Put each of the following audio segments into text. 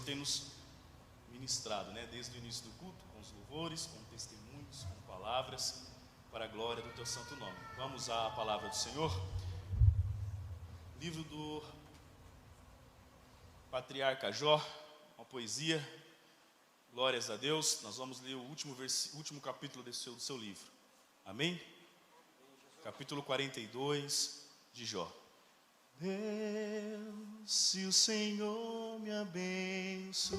tem nos ministrado, né? Desde o início do culto, com os louvores, com testemunhos, com palavras, para a glória do teu santo nome. Vamos à palavra do Senhor. Livro do patriarca Jó, uma poesia. Glórias a Deus. Nós vamos ler o último capítulo do seu livro. Amém? Capítulo 42 de Jó. Deus, se o Senhor me abençoar,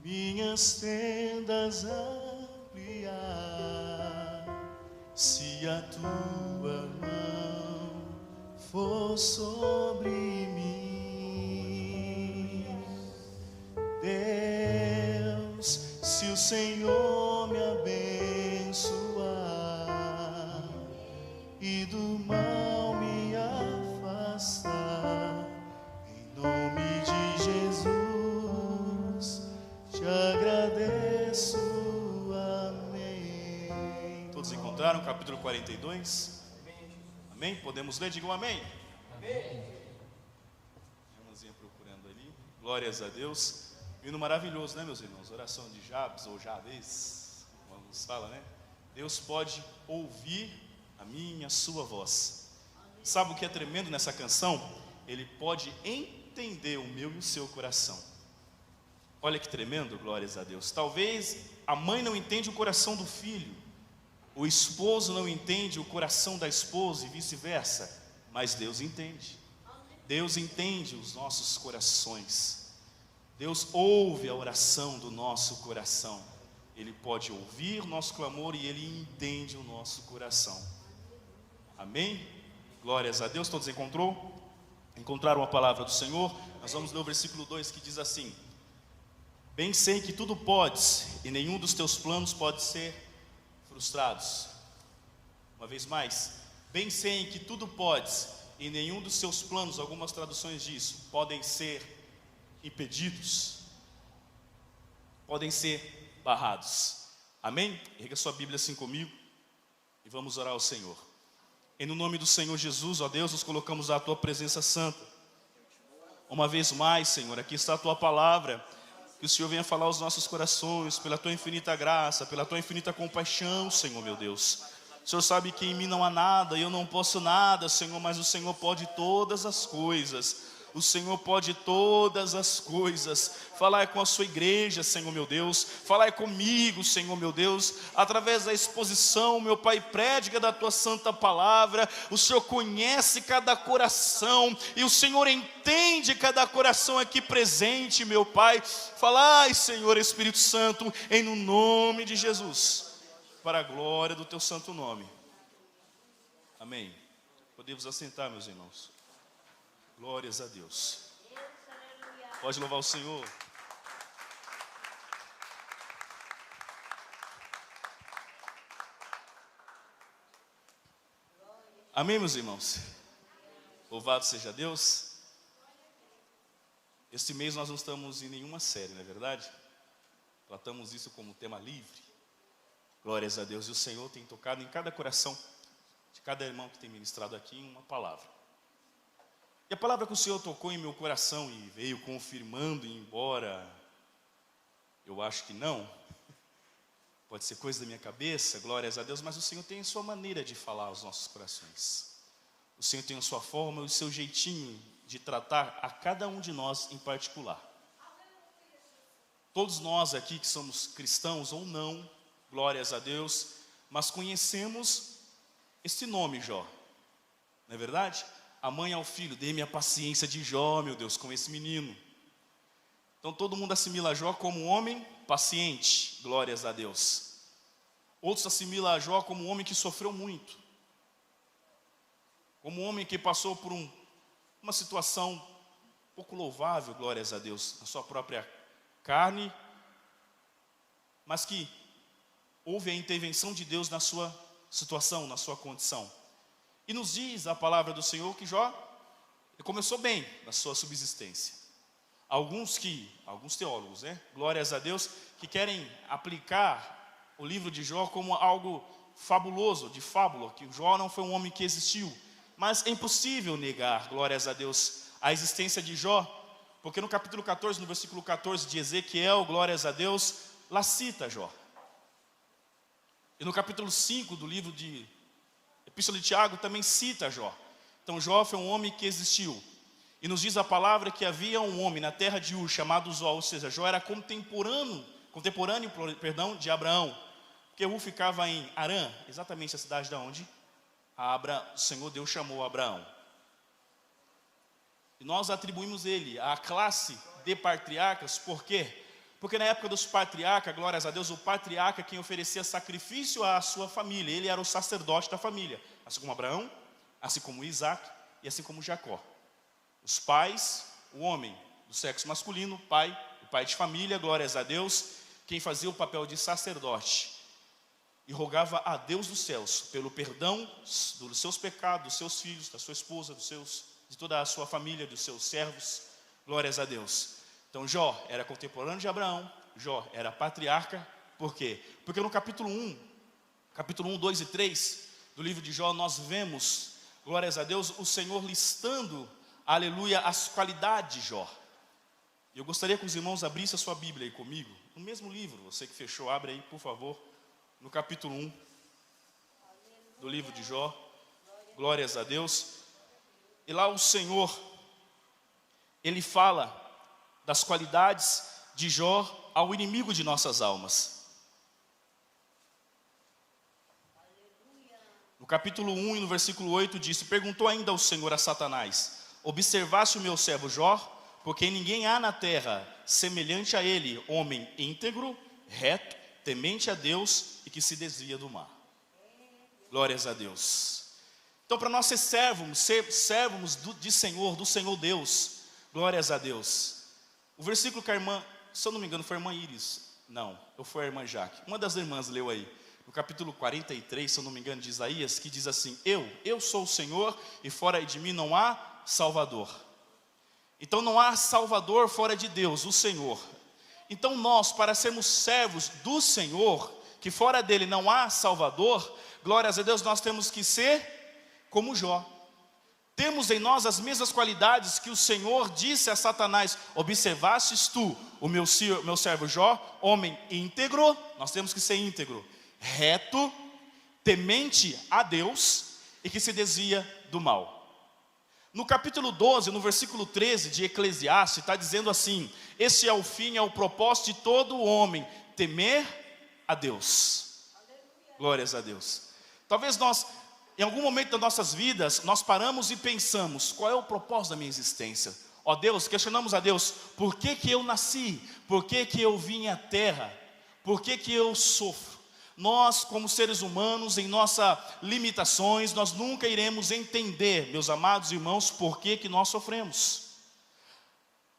minhas tendas ampliar, se a tua mão for sobre mim, Deus, se o Senhor me abençoar e do mal me afastar, em nome de Jesus te agradeço, amém. Todos encontraram o capítulo 42? Amém? Podemos ler? Digam amém. Amém. Irmãzinha procurando ali. Glórias a Deus. Hino maravilhoso, né, meus irmãos? Oração de Jabes ou Jabes, como alguns falam, né? Deus pode ouvir a minha, a sua voz. Sabe o que é tremendo nessa canção? Ele pode entender o meu e o seu coração. Olha que tremendo, glórias a Deus. Talvez a mãe não entende o coração do filho, o esposo não entende o coração da esposa e vice-versa, mas Deus entende. Deus entende os nossos corações. Deus ouve a oração do nosso coração. Ele pode ouvir o nosso clamor e Ele entende o nosso coração. Amém? Glórias a Deus. Todos encontraram a palavra do Senhor? Nós vamos ler o versículo 2 que diz assim: bem sei que tudo podes e nenhum dos teus planos pode ser frustrados. Uma vez mais, bem sei que tudo podes e nenhum dos seus planos, algumas traduções disso, podem ser impedidos, podem ser barrados. Amém? Erga sua Bíblia assim comigo e vamos orar ao Senhor. Em nome do Senhor Jesus, ó Deus, nos colocamos à tua presença santa. Uma vez mais, Senhor, aqui está a tua palavra. Que o Senhor venha falar aos nossos corações, pela tua infinita graça, pela tua infinita compaixão, Senhor meu Deus. O Senhor sabe que em mim não há nada, e eu não posso nada, Senhor, mas o Senhor pode todas as coisas. O Senhor pode todas as coisas. Falar com a sua igreja, Senhor meu Deus. Falar comigo, Senhor meu Deus. Através da exposição, meu Pai, prédica da tua santa palavra. O Senhor conhece cada coração e o Senhor entende cada coração aqui presente, meu Pai. Falai, Senhor Espírito Santo, em nome de Jesus, para a glória do teu santo nome. Amém. Podemos assentar, meus irmãos. Glórias a Deus. Pode louvar o Senhor. Amém, meus irmãos? Louvado seja Deus. Este mês nós não estamos em nenhuma série, não é verdade? Tratamos isso como tema livre. Glórias a Deus. E o Senhor tem tocado em cada coração de cada irmão que tem ministrado aqui uma palavra. E a palavra que o Senhor tocou em meu coração e veio confirmando, embora eu acho que não, pode ser coisa da minha cabeça, glórias a Deus, mas o Senhor tem a sua maneira de falar aos nossos corações. O Senhor tem a sua forma e o seu jeitinho de tratar a cada um de nós em particular. Todos nós aqui que somos cristãos ou não, glórias a Deus, mas conhecemos este nome Jó, não é verdade? A mãe ao filho, dê-me a paciência de Jó, meu Deus, com esse menino. Então todo mundo assimila Jó como um homem paciente, glórias a Deus. Outros assimilam a Jó como um homem que sofreu muito, como um homem que passou por uma situação pouco louvável, glórias a Deus, na sua própria carne, mas que houve a intervenção de Deus na sua situação, na sua condição. E nos diz a palavra do Senhor que Jó começou bem na sua subsistência. Alguns teólogos, né? Glórias a Deus, que querem aplicar o livro de Jó como algo fabuloso, de fábula, que Jó não foi um homem que existiu. Mas é impossível negar, glórias a Deus, a existência de Jó, Porque no capítulo 14, no versículo 14 de Ezequiel, glórias a Deus, lá cita Jó. E no capítulo 5 do livro de Epístola de Tiago também cita Jó. Então Jó foi um homem que existiu. E nos diz a palavra que havia um homem na terra de Ur chamado Zó, ou seja, Jó era contemporâneo de Abraão. Porque Ur ficava em Arã, exatamente a cidade de onde o Senhor Deus chamou Abraão. E nós atribuímos ele à classe de patriarcas, por quê? Porque na época dos patriarcas, glórias a Deus, o patriarca quem oferecia sacrifício à sua família, ele era o sacerdote da família, assim como Abraão, assim como Isaac e assim como Jacó. Os pais, o homem do sexo masculino, o pai de família, glórias a Deus, quem fazia o papel de sacerdote e rogava a Deus dos céus pelo perdão dos seus pecados, dos seus filhos, da sua esposa, de toda a sua família, dos seus servos, glórias a Deus. Então Jó era contemporâneo de Abraão, Jó era patriarca, por quê? Porque no capítulo 1, 2 e 3 do livro de Jó, nós vemos, glórias a Deus, o Senhor listando, aleluia, as qualidades de Jó. E eu gostaria que os irmãos abrissem a sua Bíblia aí comigo, no mesmo livro, você que fechou, abre aí, por favor, no capítulo 1 do livro de Jó, glórias a Deus. E lá o Senhor, ele fala das qualidades de Jó ao inimigo de nossas almas. No capítulo 1 e no versículo 8 diz: perguntou ainda o Senhor a Satanás: observaste o meu servo Jó? Porque ninguém há na terra semelhante a ele, homem íntegro, reto, temente a Deus e que se desvia do mal. Glórias a Deus. Então, para nós ser servos do Senhor Deus, glórias a Deus. O versículo que a irmã, se eu não me engano, foi a irmã Iris. Não, ou foi a irmã Jaque. Uma das irmãs leu aí. No capítulo 43, se eu não me engano, de Isaías, que diz assim: eu sou o Senhor e fora de mim não há Salvador. Então não há Salvador fora de Deus, o Senhor. Então nós, para sermos servos do Senhor, que fora dele não há Salvador, glórias a Deus, nós temos que ser como Jó. Temos em nós as mesmas qualidades que o Senhor disse a Satanás: observastes tu o meu servo Jó, homem íntegro, nós temos que ser íntegro, reto, temente a Deus e que se desvia do mal. No capítulo 12, no versículo 13 de Eclesiastes, está dizendo assim: esse é o fim, é o propósito de todo homem, temer a Deus. Glórias a Deus. Talvez nós, em algum momento das nossas vidas, nós paramos e pensamos: qual é o propósito da minha existência? Ó Deus, questionamos a Deus: por que que eu nasci? Por que que eu vim à terra? Por que que eu sofro? Nós, como seres humanos, em nossas limitações, nós nunca iremos entender, meus amados irmãos, por que que nós sofremos.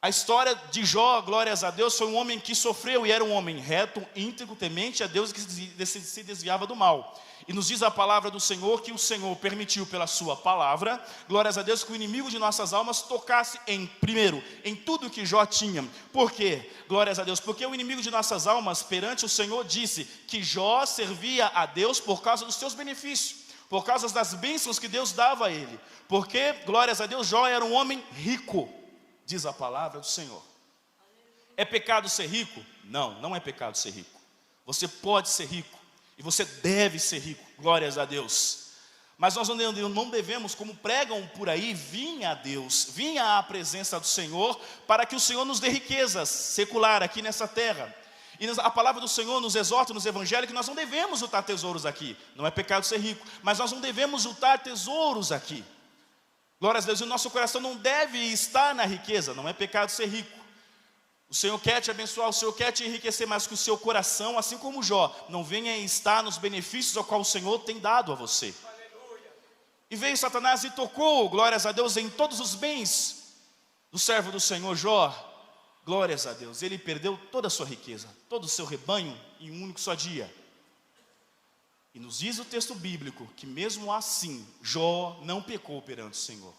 A história de Jó, glórias a Deus, foi um homem que sofreu e era um homem reto, íntegro, temente a Deus, que se desviava do mal. E nos diz a palavra do Senhor que o Senhor permitiu pela sua palavra, glórias a Deus, que o inimigo de nossas almas tocasse primeiro, em tudo que Jó tinha. Por quê? Glórias a Deus, porque o inimigo de nossas almas perante o Senhor disse que Jó servia a Deus por causa dos seus benefícios, por causa das bênçãos que Deus dava a ele. Porque, glórias a Deus, Jó era um homem rico, diz a palavra do Senhor. É pecado ser rico? Não, não é pecado ser rico. Você pode ser rico. E você deve ser rico, glórias a Deus. Mas nós não devemos, como pregam por aí, vir a Deus, vir à presença do Senhor, para que o Senhor nos dê riquezas secular aqui nessa terra. E a palavra do Senhor nos exorta nos evangelhos que nós não devemos juntar tesouros aqui. Não é pecado ser rico, mas nós não devemos juntar tesouros aqui. Glórias a Deus, e o nosso coração não deve estar na riqueza, não é pecado ser rico. O Senhor quer te abençoar, o Senhor quer te enriquecer, mas que o seu coração, assim como Jó, não venha estar nos benefícios ao qual o Senhor tem dado a você. Aleluia. E veio Satanás e tocou, glórias a Deus, em todos os bens do servo do Senhor Jó. Glórias a Deus, ele perdeu toda a sua riqueza, todo o seu rebanho em um único só dia. E nos diz o texto bíblico que mesmo assim, Jó não pecou perante o Senhor.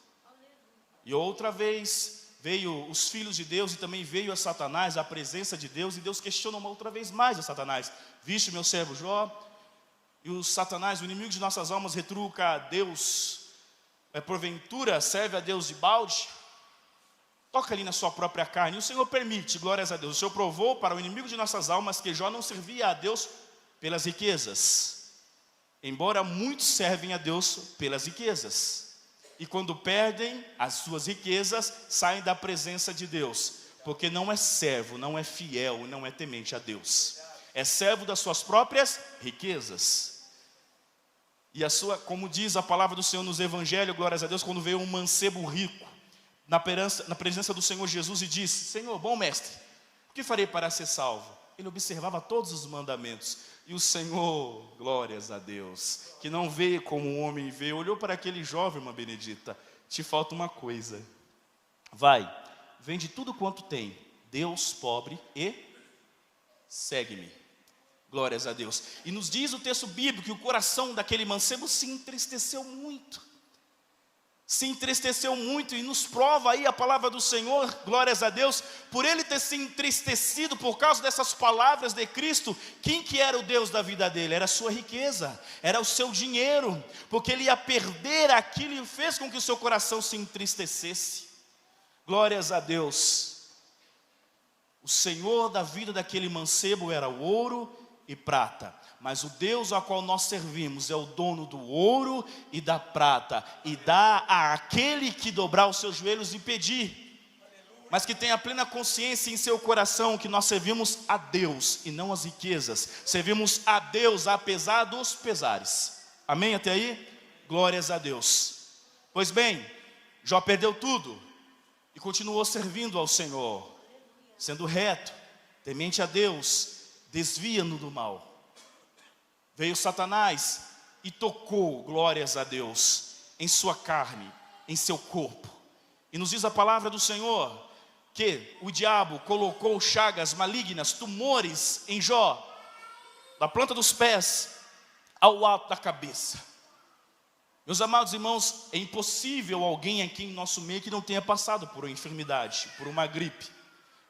E outra vez veio os filhos de Deus e também veio a Satanás, a presença de Deus, e Deus questiona uma outra vez mais a Satanás: viste meu servo Jó? E o Satanás, o inimigo de nossas almas, retruca a Deus: porventura serve a Deus de balde? Toca ali na sua própria carne. E o Senhor permite, glórias a Deus. O Senhor provou para o inimigo de nossas almas que Jó não servia a Deus pelas riquezas, embora muitos servem a Deus pelas riquezas. E quando perdem as suas riquezas, saem da presença de Deus, porque não é servo, não é fiel, não é temente a Deus. É servo das suas próprias riquezas. E como diz a palavra do Senhor nos evangelhos, glórias a Deus, quando veio um mancebo rico na presença do Senhor Jesus e disse: Senhor, bom mestre, o que farei para ser salvo? Ele observava todos os mandamentos. E o Senhor, glórias a Deus, que não veio como um homem veio, olhou para aquele jovem, irmã Benedita: te falta uma coisa. Vai, vende tudo quanto tem, dê aos pobres e segue-me. Glórias a Deus. E nos diz o texto bíblico que o coração daquele mancebo se entristeceu muito. Se entristeceu muito, e nos prova aí a palavra do Senhor, glórias a Deus, por ele ter se entristecido por causa dessas palavras de Cristo. Quem que era o Deus da vida dele? Era a sua riqueza, era o seu dinheiro, porque ele ia perder aquilo e fez com que o seu coração se entristecesse. Glórias a Deus. O Senhor da vida daquele mancebo era o ouro e prata, mas o Deus ao qual nós servimos é o dono do ouro e da prata, e dá àquele que dobrar os seus joelhos e pedir, mas que tenha plena consciência em seu coração que nós servimos a Deus e não as riquezas, servimos a Deus apesar dos pesares. Amém até aí? Glórias a Deus. Pois bem, Jó perdeu tudo e continuou servindo ao Senhor, sendo reto, temente a Deus, desvia-no do mal. Veio Satanás e tocou, glórias a Deus, em sua carne, em seu corpo. E nos diz a palavra do Senhor que o diabo colocou chagas malignas, tumores em Jó, da planta dos pés ao alto da cabeça. Meus amados irmãos, é impossível alguém aqui em nosso meio que não tenha passado por uma enfermidade, por uma gripe.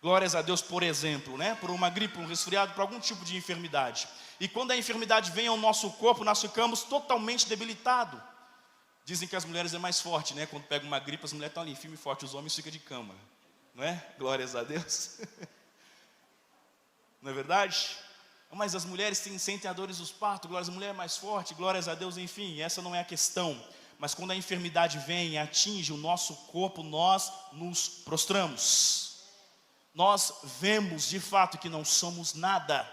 Glórias a Deus, por exemplo, por uma gripe, um resfriado, por algum tipo de enfermidade. E quando a enfermidade vem ao nosso corpo, nós ficamos totalmente debilitados. Dizem que as mulheres é mais forte, Quando pega uma gripe, as mulheres estão ali, firme e forte, os homens ficam de cama, não é? Glórias a Deus. Não é verdade? Mas as mulheres sentem a dores dos partos, glórias, a mulher é mais forte, glórias a Deus, enfim, essa não é a questão. Mas quando a enfermidade vem e atinge o nosso corpo, nós nos prostramos. Nós vemos de fato que não somos nada,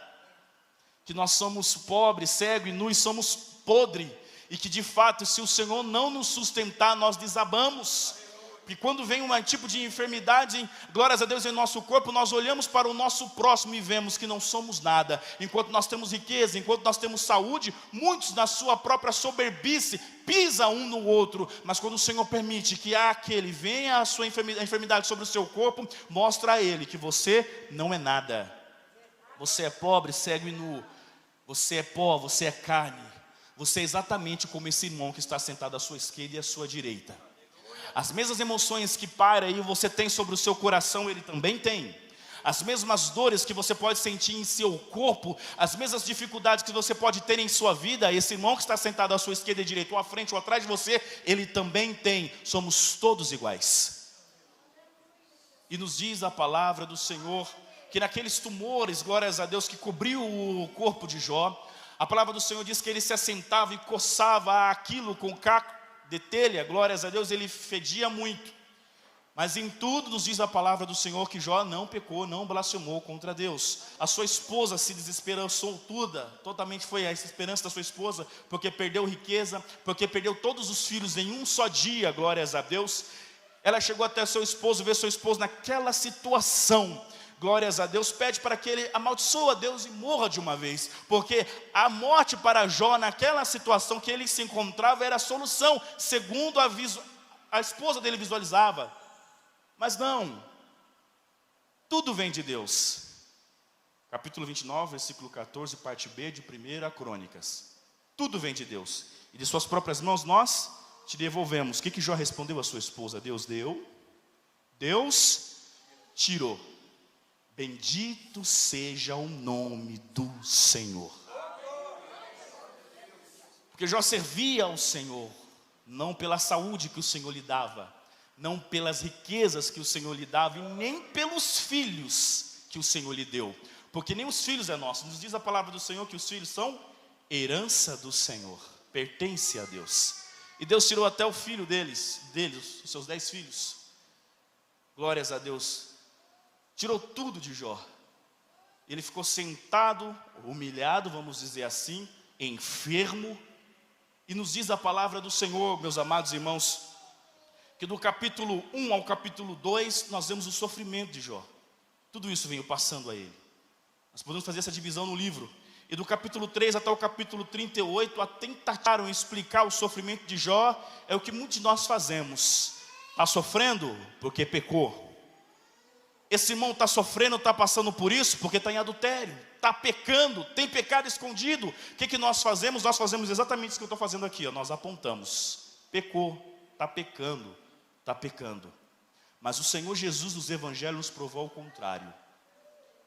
que nós somos pobres, cegos e nus, somos podres, e que de fato, se o Senhor não nos sustentar, nós desabamos. E quando vem um tipo de enfermidade, glórias a Deus, em nosso corpo, nós olhamos para o nosso próximo e vemos que não somos nada. Enquanto nós temos riqueza, enquanto nós temos saúde, muitos na sua própria soberbice pisam um no outro. Mas quando o Senhor permite que aquele venha a enfermidade sobre o seu corpo, mostra a ele que você não é nada. Você é pobre, cego e nu. Você é pó, você é carne. Você é exatamente como esse irmão que está sentado à sua esquerda e à sua direita. As mesmas emoções que Pai e você tem sobre o seu coração, ele também tem. As mesmas dores que você pode sentir em seu corpo, as mesmas dificuldades que você pode ter em sua vida, esse irmão que está sentado à sua esquerda e direita, ou à frente ou atrás de você, ele também tem. Somos todos iguais. E nos diz a palavra do Senhor que naqueles tumores, glórias a Deus, que cobriu o corpo de Jó, a palavra do Senhor diz que ele se assentava e coçava aquilo com caco de telha, glórias a Deus, ele fedia muito. Mas em tudo nos diz a palavra do Senhor que Jó não pecou, não blasfemou contra Deus. A sua esposa se desesperançou totalmente foi a esperança da sua esposa, porque perdeu riqueza, porque perdeu todos os filhos em um só dia, glórias a Deus. Ela chegou até seu esposo, ver seu esposo naquela situação, glórias a Deus, pede para que ele amaldiçoe a Deus e morra de uma vez, porque a morte para Jó naquela situação que ele se encontrava era a solução, segundo a esposa dele visualizava. Mas não, tudo vem de Deus. Capítulo 29, versículo 14, parte B de 1 Crônicas. Tudo vem de Deus, e de suas próprias mãos nós te devolvemos. O que Jó respondeu à sua esposa? Deus deu, Deus tirou. Bendito seja o nome do Senhor. Porque Jó servia ao Senhor, não pela saúde que o Senhor lhe dava, não pelas riquezas que o Senhor lhe dava, e nem pelos filhos que o Senhor lhe deu, porque nem os filhos é nosso. Nos diz a palavra do Senhor que os filhos são herança do Senhor, pertence a Deus. E Deus tirou até o filho deles, os seus 10 filhos. Glórias a Deus. Tirou tudo de Jó. Ele ficou sentado, humilhado, vamos dizer assim, enfermo. E nos diz a palavra do Senhor, meus amados irmãos, que do capítulo 1 ao capítulo 2, nós vemos o sofrimento de Jó. Tudo isso veio passando a ele. Nós podemos fazer essa divisão no livro. E do capítulo 3 até o capítulo 38, a tentaram explicar o sofrimento de Jó, é o que muitos de nós fazemos. Está sofrendo porque pecou. Esse irmão está sofrendo, está passando por isso porque está em adultério, está pecando, tem pecado escondido. O que nós fazemos? Nós fazemos exatamente isso que eu estou fazendo aqui, ó. Nós apontamos, pecou, está pecando, está pecando. Mas o Senhor Jesus nos evangelhos nos provou o contrário.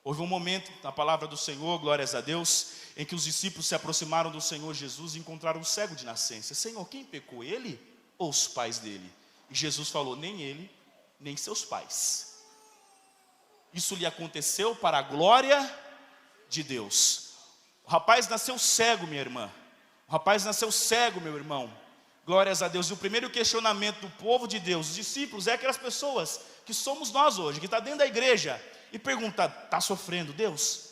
Houve um momento na palavra do Senhor, glórias a Deus, em que os discípulos se aproximaram do Senhor Jesus e encontraram um cego de nascença. Senhor, quem pecou, ele ou os pais dele? E Jesus falou, nem ele, nem seus pais. Isso lhe aconteceu para a glória de Deus. O rapaz nasceu cego, minha irmã. O rapaz nasceu cego, meu irmão. Glórias a Deus. E o primeiro questionamento do povo de Deus, os discípulos, é aquelas pessoas que somos nós hoje, que está dentro da igreja, e pergunta, está sofrendo, Deus?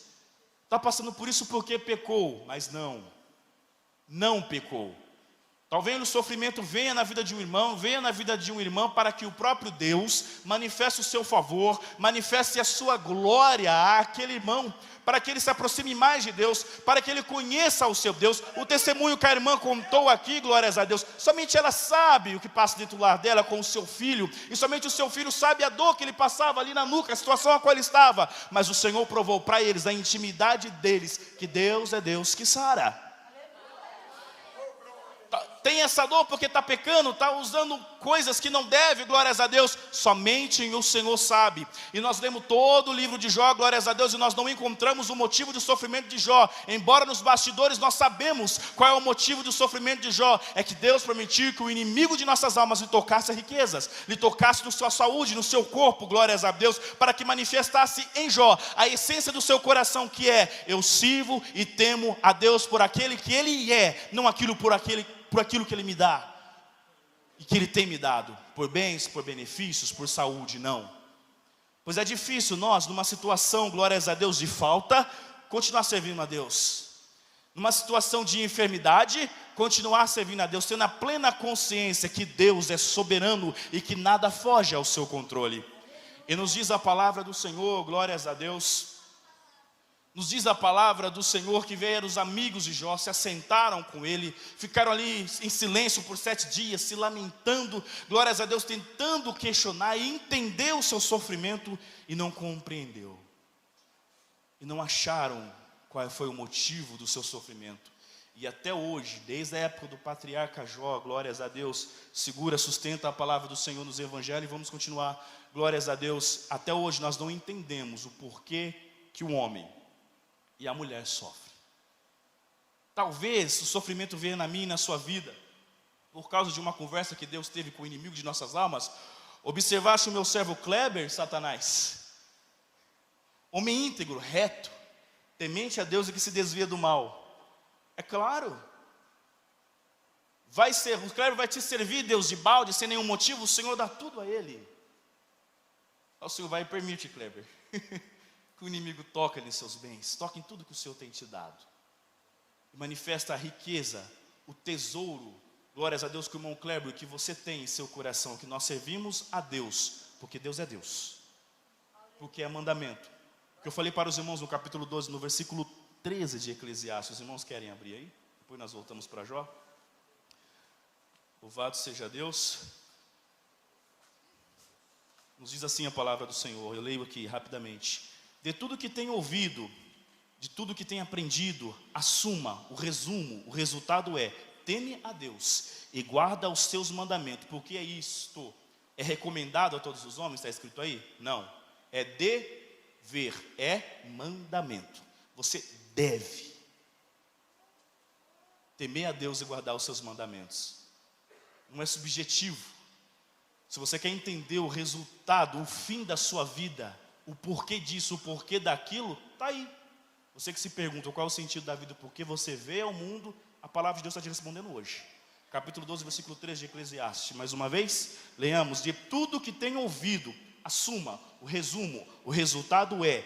Está passando por isso porque pecou? Mas não pecou. Talvez o sofrimento venha na vida de um irmão, venha na vida de uma irmã, para que o próprio Deus manifeste o seu favor, manifeste a sua glória àquele irmão, para que ele se aproxime mais de Deus, para que ele conheça o seu Deus. O testemunho que a irmã contou aqui, glórias a Deus, somente ela sabe o que passa dentro do lar dela com o seu filho, e somente o seu filho sabe a dor que ele passava ali na nuca, a situação a qual ele estava. Mas o Senhor provou para eles, a intimidade deles, que Deus é Deus que sara. Tem essa dor porque está pecando, está usando coisas que não deve, glórias a Deus, somente o Senhor sabe. E nós lemos todo o livro de Jó, glórias a Deus, e nós não encontramos o motivo do sofrimento de Jó. Embora nos bastidores nós sabemos qual é o motivo do sofrimento de Jó. É que Deus permitiu que o inimigo de nossas almas lhe tocasse as riquezas, lhe tocasse na sua saúde, no seu corpo, glórias a Deus, para que manifestasse em Jó a essência do seu coração, que é, eu sirvo e temo a Deus por aquele que Ele é, não aquilo por aquilo que Ele me dá, e que Ele tem me dado, por bens, por benefícios, por saúde, não. Pois é difícil nós, numa situação, glórias a Deus, de falta, continuar servindo a Deus. Numa situação de enfermidade, continuar servindo a Deus, tendo a plena consciência que Deus é soberano e que nada foge ao seu controle. E nos diz a palavra do Senhor, glórias a Deus, nos diz a palavra do Senhor que vieram os amigos de Jó, se assentaram com ele, ficaram ali em silêncio por 7 dias, se lamentando, glórias a Deus, tentando questionar e entender o seu sofrimento, e não compreendeu. E não acharam qual foi o motivo do seu sofrimento. E até hoje, desde a época do patriarca Jó, glórias a Deus, segura, sustenta a palavra do Senhor nos evangelhos, e vamos continuar, glórias a Deus, até hoje nós não entendemos o porquê que o homem e a mulher sofre. Talvez o sofrimento venha na minha e na sua vida por causa de uma conversa que Deus teve com o inimigo de nossas almas. Observaste o meu servo Kleber, Satanás? Homem íntegro, reto, temente a Deus e que se desvia do mal. É claro. O Kleber vai te servir, Deus, de balde, sem nenhum motivo. O Senhor dá tudo a ele. O Senhor vai e permite, Kleber, que o inimigo toque em seus bens, toque em tudo que o Senhor tem te dado, e manifesta a riqueza, o tesouro, glórias a Deus, que o irmão Kleber, que você tem em seu coração, que nós servimos a Deus, porque Deus é Deus, porque é mandamento, que eu falei para os irmãos no capítulo 12, no versículo 13 de Eclesiastes. Os irmãos querem abrir aí? Depois nós voltamos para Jó. Louvado seja Deus. Nos diz assim a palavra do Senhor, eu leio aqui rapidamente. De tudo que tem ouvido, de tudo que tem aprendido, assuma o resumo, o resultado é: teme a Deus e guarda os seus mandamentos, porque é isto. É recomendado a todos os homens, está escrito aí? Não, é dever, é mandamento. Você deve temer a Deus e guardar os seus mandamentos. Não é subjetivo. Se você quer entender o resultado, o fim da sua vida, o porquê disso, o porquê daquilo, está aí. Você que se pergunta qual é o sentido da vida, por que você vê ao mundo, a palavra de Deus está te respondendo hoje. Capítulo 12, versículo 3 de Eclesiastes. Mais uma vez, leamos: de tudo que tem ouvido, assuma, o resumo, o resultado é: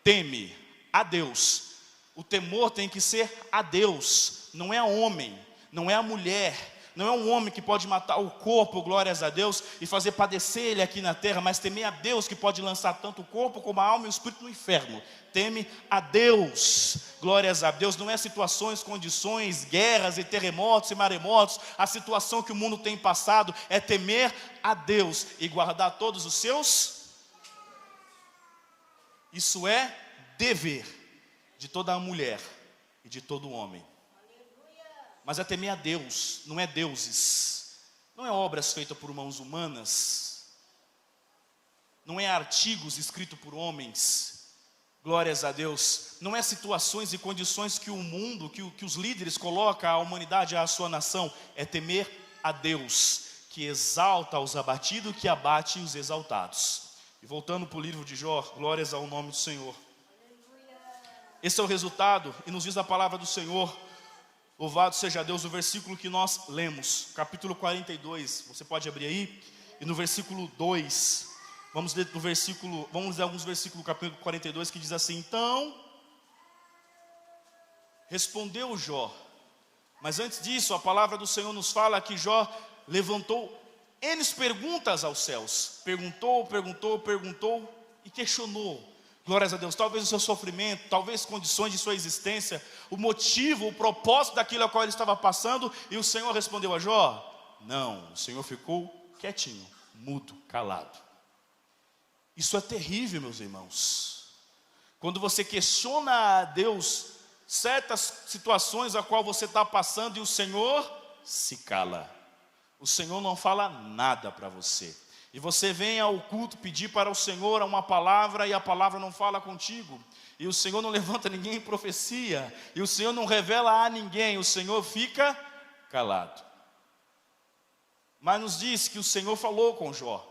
teme a Deus. O temor tem que ser a Deus, não é a homem, não é a mulher. Não é um homem que pode matar o corpo, glórias a Deus, e fazer padecer ele aqui na terra, mas temer a Deus que pode lançar tanto o corpo como a alma e o espírito no inferno. Teme a Deus, glórias a Deus. Não é situações, condições, guerras e terremotos e maremotos. A situação que o mundo tem passado é temer a Deus e guardar todos os seus. Isso é dever de toda a mulher e de todo homem. Mas é temer a Deus, não é deuses, não é obras feitas por mãos humanas, não é artigos escritos por homens, glórias a Deus, não é situações e condições que o mundo, que os líderes colocam a humanidade, a sua nação, é temer a Deus, que exalta os abatidos, que abate os exaltados. E voltando para o livro de Jó, glórias ao nome do Senhor. Esse é o resultado, e nos diz a palavra do Senhor. Louvado seja Deus, o versículo que nós lemos, capítulo 42, você pode abrir aí, e no versículo 2, vamos ler alguns versículos do capítulo 42 que diz assim: então, respondeu Jó, mas antes disso, a palavra do Senhor nos fala que Jó levantou N perguntas aos céus, perguntou e questionou. Glórias a Deus, talvez o seu sofrimento, talvez condições de sua existência, o motivo, o propósito daquilo a qual ele estava passando, e o Senhor respondeu a Jó? Não, o Senhor ficou quietinho, mudo, calado. Isso é terrível, meus irmãos. Quando você questiona a Deus certas situações a qual você está passando e o Senhor se cala. O Senhor não fala nada para você. E você vem ao culto pedir para o Senhor uma palavra e a palavra não fala contigo. E o Senhor não levanta ninguém em profecia. E o Senhor não revela a ninguém. O Senhor fica calado. Mas nos diz que o Senhor falou com Jó,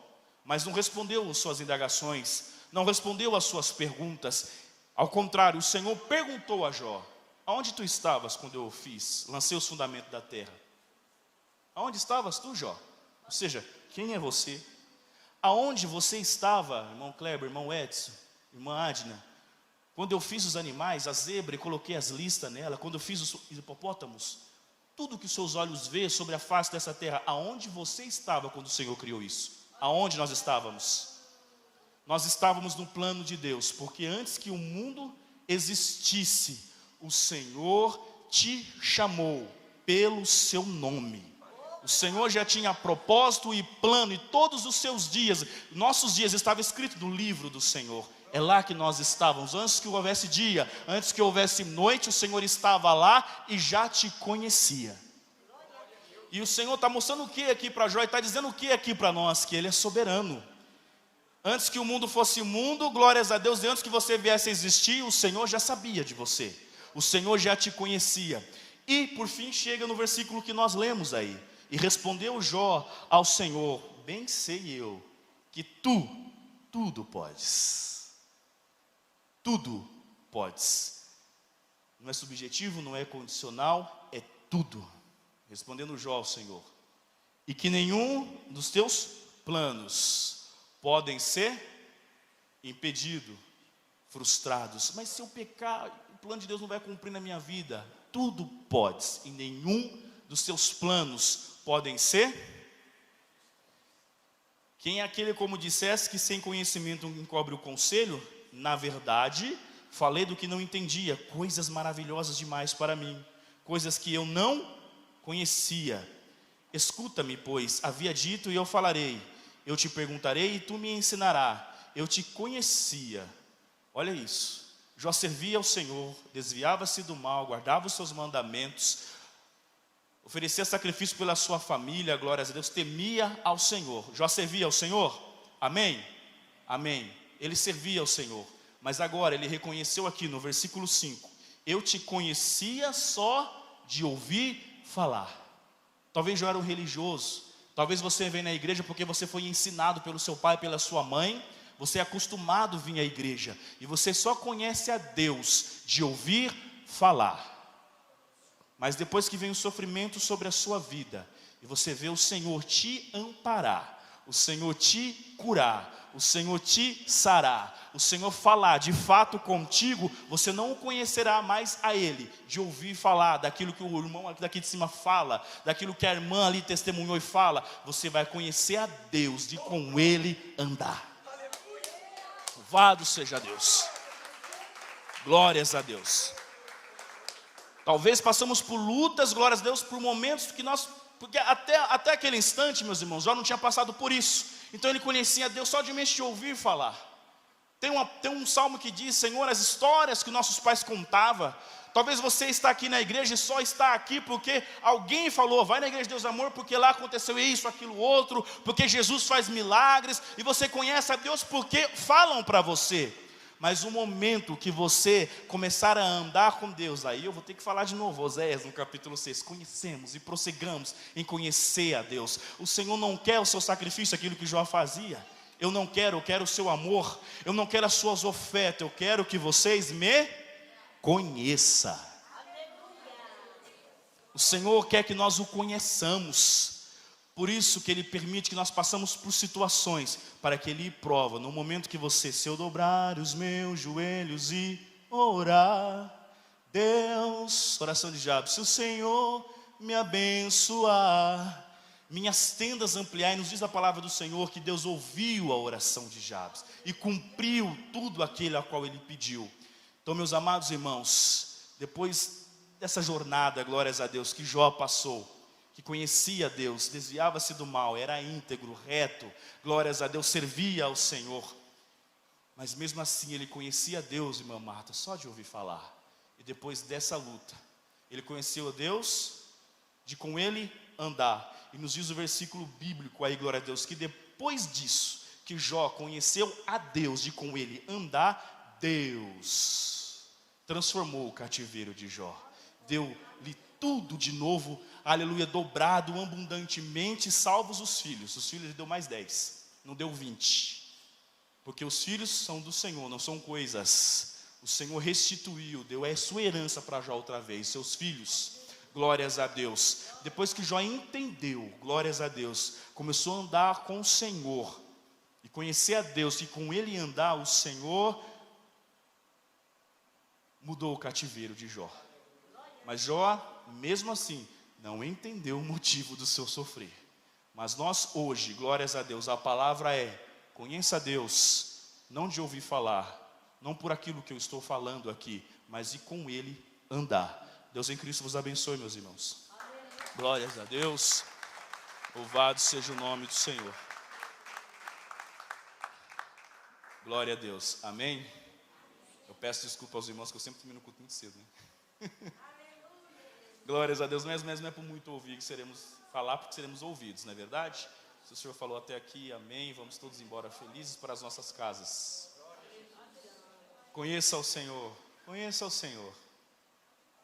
mas não respondeu às suas indagações, não respondeu às suas perguntas. Ao contrário, o Senhor perguntou a Jó: aonde tu estavas quando eu lancei os fundamentos da terra? Aonde estavas tu, Jó? Ou seja, quem é você? Aonde você estava, irmão Kleber, irmão Edson, irmã Adna, quando eu fiz os animais, a zebra, e coloquei as listas nela, quando eu fiz os hipopótamos, tudo que os seus olhos vê sobre a face dessa terra, aonde você estava quando o Senhor criou isso? Aonde nós estávamos? Nós estávamos no plano de Deus, porque antes que o mundo existisse, o Senhor te chamou pelo seu nome. O Senhor já tinha propósito e plano, e todos os seus dias, nossos dias, estava escrito no livro do Senhor. É lá que nós estávamos, antes que houvesse dia, antes que houvesse noite, o Senhor estava lá e já te conhecia. E o Senhor está mostrando o que aqui para Jó, e está dizendo o que aqui para nós? Que Ele é soberano. Antes que o mundo fosse mundo, glórias a Deus, e antes que você viesse a existir, o Senhor já sabia de você. O Senhor já te conhecia. E por fim chega no versículo que nós lemos aí. E respondeu Jó ao Senhor: bem sei eu que tu tudo podes. Tudo podes. Não é subjetivo, não é condicional, é tudo. Respondendo Jó ao Senhor: e que nenhum dos teus planos podem ser impedidos, frustrados. Mas se eu pecar, o plano de Deus não vai cumprir na minha vida. Tudo podes, e nenhum dos teus planos podem ser. Quem é aquele, como dissesse, que sem conhecimento encobre o conselho? Na verdade, falei do que não entendia, coisas maravilhosas demais para mim, coisas que eu não conhecia. Escuta-me, pois, havia dito, e eu falarei. Eu te perguntarei e tu me ensinarás. Eu te conhecia. Olha isso. Jó servia ao Senhor, desviava-se do mal, guardava os seus mandamentos, oferecia sacrifício pela sua família, glórias a Deus, temia ao Senhor. Jó servia ao Senhor? Amém? Amém. Ele servia ao Senhor. Mas agora ele reconheceu aqui no versículo 5: eu te conhecia só de ouvir falar. Talvez Jó era um religioso, Talvez você venha na igreja porque você foi ensinado pelo seu pai, pela sua mãe. Você é acostumado a vir à igreja. E você só conhece a Deus de ouvir falar. Mas depois que vem o sofrimento sobre a sua vida, e você vê o Senhor te amparar, o Senhor te curar, o Senhor te sarar, o Senhor falar de fato contigo, você não o conhecerá mais a Ele, de ouvir falar daquilo que o irmão daqui de cima fala, daquilo que a irmã ali testemunhou e fala. Você vai conhecer a Deus, de com Ele andar. Louvado seja Deus. Glórias a Deus. Talvez passamos por lutas, glórias a Deus, por momentos que nós... Porque até aquele instante, meus irmãos, Jó não tinha passado por isso. Então ele conhecia a Deus só de ouvir falar. Tem um salmo que diz: Senhor, as histórias que nossos pais contavam. Talvez você está aqui na igreja e só está aqui porque alguém falou: vai na igreja de Deus Amor, porque lá aconteceu isso, aquilo, outro, porque Jesus faz milagres. E você conhece a Deus porque falam para você. Mas o momento que você começar a andar com Deus, aí eu vou ter que falar de novo, Oséias no capítulo 6, conhecemos e prossigamos em conhecer a Deus. O Senhor não quer o seu sacrifício, aquilo que Jó fazia. Eu não quero, eu quero o seu amor. Eu não quero as suas ofertas, eu quero que vocês me conheçam. O Senhor quer que nós o conheçamos. Por isso que Ele permite que nós passamos por situações, para que Ele prova. No momento que você, se eu dobrar os meus joelhos e orar, Deus, oração de Jabes, se o Senhor me abençoar, minhas tendas ampliar. E nos diz a palavra do Senhor que Deus ouviu a oração de Jabes e cumpriu tudo aquilo a qual Ele pediu. Então, meus amados irmãos, depois dessa jornada, glórias a Deus, que Jó passou, que conhecia Deus, desviava-se do mal, era íntegro, reto, glórias a Deus, servia ao Senhor. Mas mesmo assim ele conhecia Deus, irmã Marta, só de ouvir falar. E depois dessa luta, ele conheceu a Deus, de com Ele andar. E nos diz o versículo bíblico aí, glória a Deus, que depois disso, que Jó conheceu a Deus, de com Ele andar, Deus transformou o cativeiro de Jó. Deu-lhe tudo de novo, aleluia, dobrado abundantemente, salvos os filhos ele deu mais 10, não deu 20, porque os filhos são do Senhor, não são coisas. O Senhor restituiu, deu a sua herança para Jó outra vez, seus filhos, glórias a Deus. Depois que Jó entendeu, glórias a Deus, começou a andar com o Senhor, e conhecer a Deus, e com Ele andar, o Senhor mudou o cativeiro de Jó. Mas Jó, mesmo assim, não entendeu o motivo do seu sofrer. Mas nós hoje, glórias a Deus, a palavra é: conheça a Deus, não de ouvir falar, não por aquilo que eu estou falando aqui, mas de com Ele andar. Deus em Cristo vos abençoe, meus irmãos. Glórias a Deus, louvado seja o nome do Senhor. Glória a Deus, amém? Eu peço desculpa aos irmãos que eu sempre termino o culto muito cedo, né? Glórias a Deus, mas não é por muito ouvir que seremos falar, porque seremos ouvidos, não é verdade? Se o Senhor falou até aqui, amém, vamos todos embora felizes para as nossas casas. Conheça o Senhor, conheça o Senhor,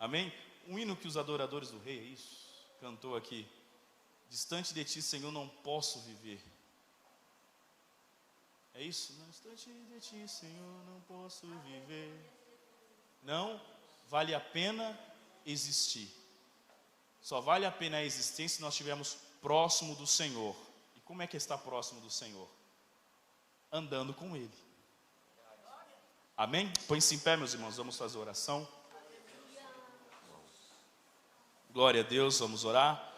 amém? Um hino que os adoradores do Rei, é isso, cantou aqui: distante de ti, Senhor, não posso viver. É isso? Não, distante de ti, Senhor, não posso viver. Não vale a pena existir. Só vale a pena a existência se nós estivermos próximo do Senhor. E como é que está próximo do Senhor? Andando com Ele. Amém? Põe-se em pé, meus irmãos, vamos fazer oração. Glória a Deus, vamos orar.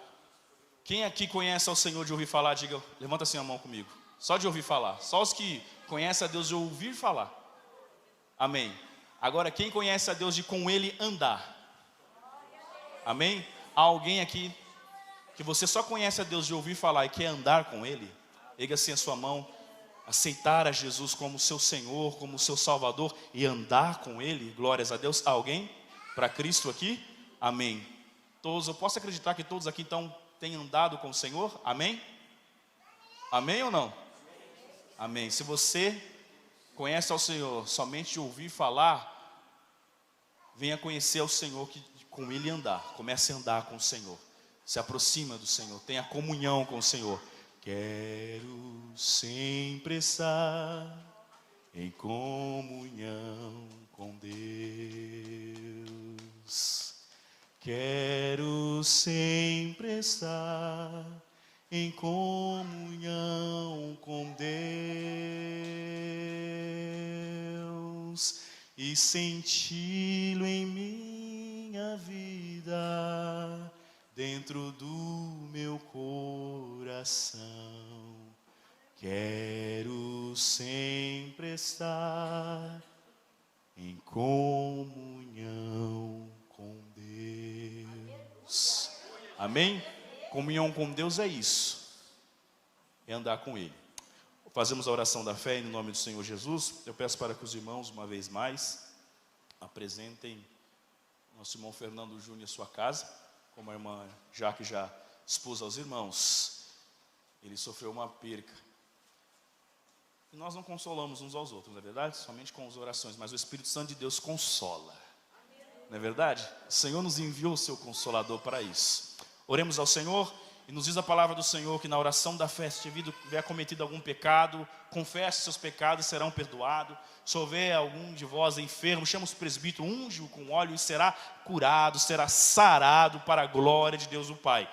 Quem aqui conhece ao Senhor de ouvir falar, diga, levanta assim a mão comigo. Só de ouvir falar, só os que conhecem a Deus de ouvir falar. Amém. Agora, quem conhece a Deus de com Ele andar? Amém? Há alguém aqui que você só conhece a Deus de ouvir falar e quer andar com Ele? Erga assim a sua mão, aceitar a Jesus como seu Senhor, como seu Salvador e andar com Ele. Glórias a Deus. Há alguém para Cristo aqui? Amém. Todos, eu posso acreditar que todos aqui então têm andado com o Senhor? Amém? Amém ou não? Amém. Se você conhece ao Senhor somente de ouvir falar, venha conhecer ao Senhor, que com Ele andar. Comece a andar com o Senhor. Se aproxima do Senhor, tenha comunhão com o Senhor. Quero sempre estar em comunhão com Deus. Quero sempre estar em comunhão com Deus e senti-lo em minha vida, dentro do meu coração. Quero sempre estar em comunhão com Deus. Amém? Comunhão com Deus é isso, é andar com Ele. Fazemos a oração da fé em nome do Senhor Jesus. Eu peço para que os irmãos, uma vez mais, apresentem nosso irmão Fernando Júnior à sua casa, como a irmã Jaque já expôs aos irmãos. Ele sofreu uma perca. E nós não consolamos uns aos outros, não é verdade? Somente com as orações, mas o Espírito Santo de Deus consola. Não é verdade? O Senhor nos enviou o seu Consolador para isso. Oremos ao Senhor, e nos diz a palavra do Senhor que na oração da fé, se tiver cometido algum pecado, confesse seus pecados e serão perdoados. Se houver algum de vós enfermo, chama os presbíteros, unge-o com óleo e será curado, será sarado para a glória de Deus o Pai.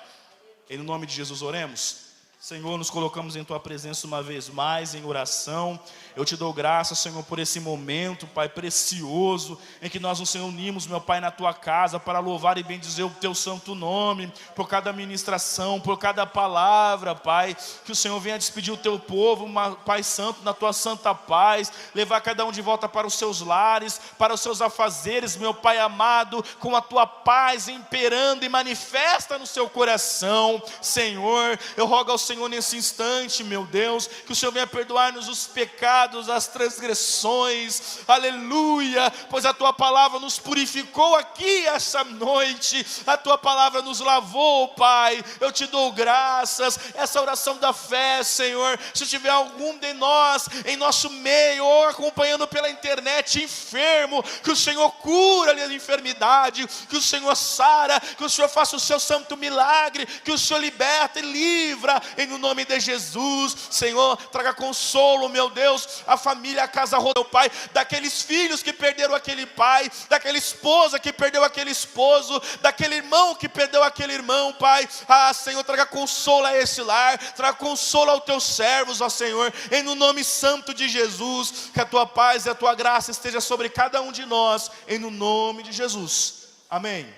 Em nome de Jesus oremos. Senhor, nos colocamos em Tua presença uma vez mais em oração. Eu te dou graça, Senhor, por esse momento, Pai, precioso, em que nós nos unimos, meu Pai, na Tua casa, para louvar e bendizer o Teu santo nome, por cada ministração, por cada palavra, Pai, que o Senhor venha despedir o Teu povo, Pai Santo, na Tua santa paz, levar cada um de volta para os seus lares, para os seus afazeres, meu Pai amado, com a Tua paz imperando e manifesta no seu coração. Senhor, eu rogo ao Senhor nesse instante, meu Deus, que o Senhor venha perdoar-nos os pecados, as transgressões, aleluia, pois a Tua palavra nos purificou aqui essa noite, a Tua palavra nos lavou, Pai. Eu te dou graças. Essa oração da fé, Senhor, se tiver algum de nós em nosso meio, ou acompanhando pela internet, enfermo, que o Senhor cura-lhe a enfermidade, que o Senhor sara, que o Senhor faça o seu santo milagre, que o Senhor liberta e livra, em nome de Jesus. Senhor, traga consolo, meu Deus, a família, a casa roda, meu Pai, daqueles filhos que perderam aquele pai, daquela esposa que perdeu aquele esposo, daquele irmão que perdeu aquele irmão, Pai. Senhor, traga consolo a esse lar, traga consolo aos Teus servos, ó Senhor, em nome santo de Jesus, que a Tua paz e a Tua graça esteja sobre cada um de nós, em nome de Jesus, amém.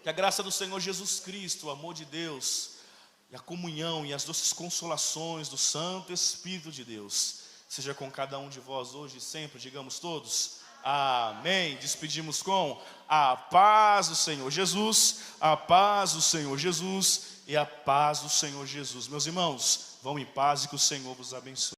Que a graça do Senhor Jesus Cristo, o amor de Deus, e a comunhão e as doces consolações do Santo Espírito de Deus seja com cada um de vós hoje e sempre, digamos todos, amém. Despedimos com a paz do Senhor Jesus, a paz do Senhor Jesus e a paz do Senhor Jesus. Meus irmãos, vão em paz e que o Senhor vos abençoe.